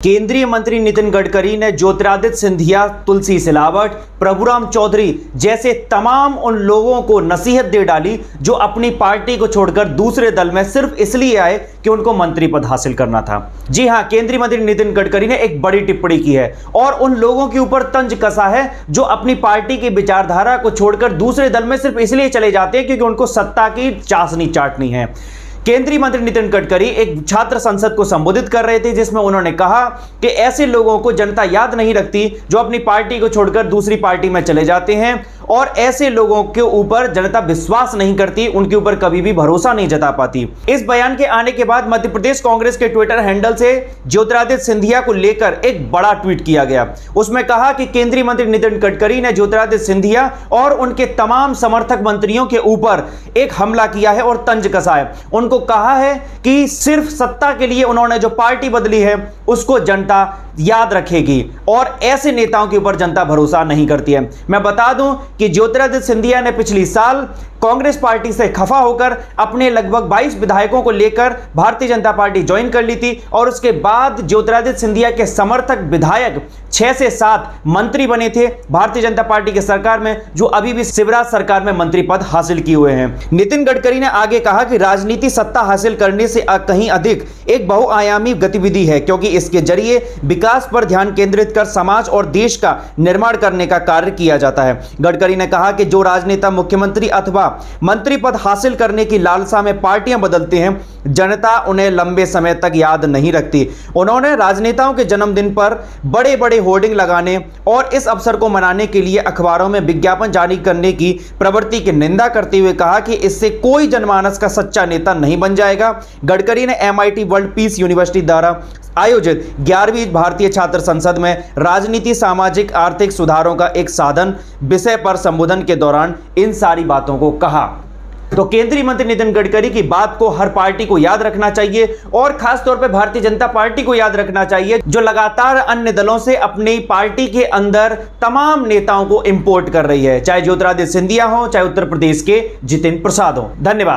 केंद्रीय मंत्री नितिन गडकरी ने ज्योतिरादित्य सिंधिया, तुलसी सिलावट, प्रभुराम चौधरी जैसे तमाम उन लोगों को नसीहत दे डाली जो अपनी पार्टी को छोड़कर दूसरे दल में सिर्फ इसलिए आए कि उनको मंत्री पद हासिल करना था। जी हां, केंद्रीय मंत्री नितिन गडकरी ने एक बड़ी टिप्पणी की है और उन लोगों के ऊपर तंज कसा है जो अपनी पार्टी की विचारधारा को छोड़कर दूसरे दल में सिर्फ इसलिए चले जाते हैं क्योंकि उनको सत्ता की चाशनी चाटनी है। केंद्रीय मंत्री नितिन गडकरी एक छात्र संसद को संबोधित कर रहे थे जिसमें उन्होंने कहा कि ऐसे लोगों को जनता याद नहीं रखती जो अपनी पार्टी को छोड़कर दूसरी पार्टी में चले जाते हैं और ऐसे लोगों के ऊपर जनता विश्वास नहीं करती, उनके ऊपर कभी भी भरोसा नहीं जता पाती। इस बयान के आने के बाद मध्य प्रदेश कांग्रेस के ट्विटर हैंडल से ज्योतिरादित्य सिंधिया को लेकर एक बड़ा ट्वीट किया गया। उसमें कहा कि केंद्रीय मंत्री नितिन गडकरी ने ज्योतिरादित्य सिंधिया और उनके तमाम समर्थक मंत्रियों के ऊपर एक हमला किया है और तंज कसा है। उनको कहा है कि सिर्फ सत्ता के लिए उन्होंने जो पार्टी बदली है उसको जनता याद रखेगी और ऐसे नेताओं के ऊपर जनता भरोसा नहीं करती है। मैं बता दूं कि ज्योतिरादित्य सिंधिया ने पिछली साल कांग्रेस पार्टी से खफा होकर अपने लगभग 22 विधायकों को लेकर भारतीय जनता पार्टी ज्वाइन कर ली थी और उसके बाद ज्योतिरादित्य सिंधिया के समर्थक विधायक 6 से 7 मंत्री बने थे भारतीय जनता पार्टी के सरकार में, जो अभी भी शिवराज सरकार में मंत्री पद हासिल किए हुए हैं। नितिन गडकरी ने आगे कहा कि राजनीति सत्ता हासिल करने से कहीं अधिक एक बहुआयामी गतिविधि है क्योंकि इसके जरिए विकास पर ध्यान केंद्रित कर समाज और देश का निर्माण करने का कार्य किया जाता है। गडकरी ने कहा कि जो राजनेता मुख्यमंत्री अथवा मंत्री पद हासिल करने की लालसा में पार्टियां बदलते हैं, जनता उन्हें लंबे समय तक याद नहीं रखती। उन्होंने राजनेताओं के जन्मदिन पर बड़े बड़े होर्डिंग लगाने और इस अवसर को मनाने के लिए अखबारों में विज्ञापन जारी करने की प्रवृत्ति की निंदा करते हुए कहा कि इससे कोई जनमानस का सच्चा नेता नहीं बन जाएगा। गडकरी ने MIT वर्ल्ड पीस यूनिवर्सिटी द्वारा आयोजित 11वीं भारतीय छात्र संसद में राजनीति, सामाजिक आर्थिक सुधारों का एक साधन विषय पर संबोधन के दौरान इन सारी बातों को कहा। तो केंद्रीय मंत्री नितिन गडकरी की बात को हर पार्टी को याद रखना चाहिए और खास तौर पे भारतीय जनता पार्टी को याद रखना चाहिए जो लगातार अन्य दलों से अपनी पार्टी के अंदर तमाम नेताओं को इंपोर्ट कर रही है, चाहे ज्योतिरादित्य सिंधिया हो, चाहे उत्तर प्रदेश के जितिन प्रसाद हो। धन्यवाद।